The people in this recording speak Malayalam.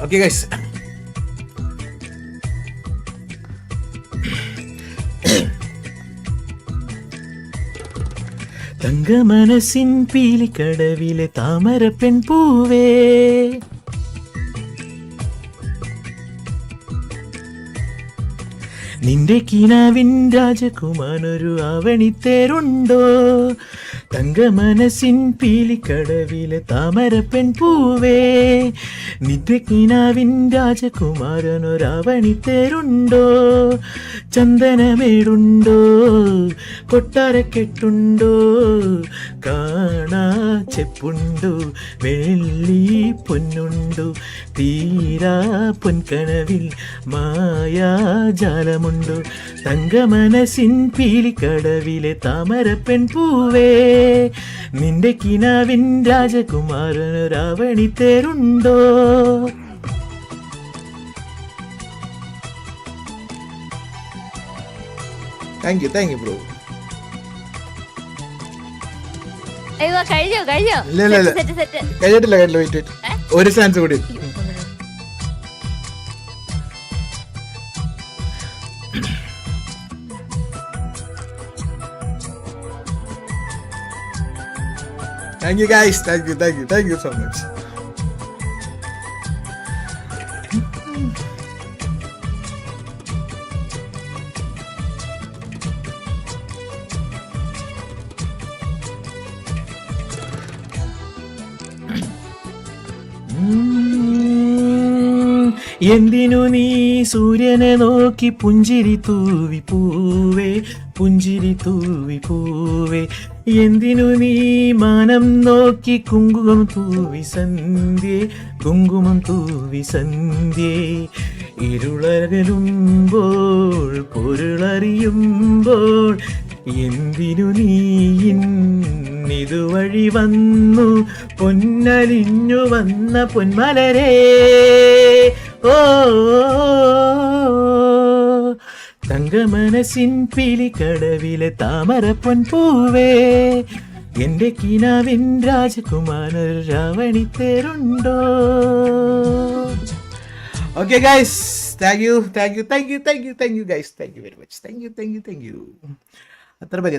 ഓക്കെ ഗൈസ്, തങ്ക മനസ്സിൻ പീലിക്കടവിലെ താമര പെൺപൂവേ, നിന്റെ കിനാവിൻ രാജകുമാരനൊരു ആവണിത്തേരുണ്ടോ? തങ്ക മനസ്സിൻ പീലിക്കടവിലെ താമര പെൺപൂവേ, നിന്റെ കിനാവിൻ രാജകുമാരനൊരാവണിത്തേരുണ്ടോ? ചന്ദനമേടുണ്ടോ? കൊട്ടാരക്കെട്ടുണ്ടോ? കാണാ ചെപ്പുണ്ടോ? വെള്ളി പൊന്നുണ്ടോ? തീരാ പൊൻകനവിൽ മായാജാലമുണ്ടോ? തങ്ക മനസ്സിൻ പീലിക്കടവിലെ താമര പെൺപൂവേ, നിന്റെ കിനാവിൻ രാജകുമാരനൊരാവണിത്തേരുണ്ടോ? Thank you bro. കഴിഞ്ഞോ ഇല്ല കഴിഞ്ഞിട്ടില്ല, വെയിറ്റ് ഒരു ചാൻസ് കൂടി. Thank you guys, thank you so much. എന്തിനു നീ സൂര്യനെ നോക്കി പുഞ്ചിരി തൂവി പൂവേ, പുഞ്ചിരി തൂവി പൂവേ, എന്തിനു നീ മാനം നോക്കി കുങ്കുമം തൂവി സന്ധ്യേ, കുങ്കുമം തൂവി സന്ധ്യേ, ഇരുളകലുമ്പോൾ പൊരുളറിയുമ്പോൾ എന്തിനു നീ ഇതുവഴി വന്നു പൊന്നലിഞ്ഞു വന്ന പൊന്മലരേ? ഓ തങ്ക മനസ്സിൻ പീലിക്കടവിലെ താമര പൊൻപൂവേ, എന്റെ കിനാവിൻ രാജകുമാരനൊരാവണിത്തേരുണ്ടോ? Okay guys, thank you guys, thank you very much, thank you. എത്ര പേര്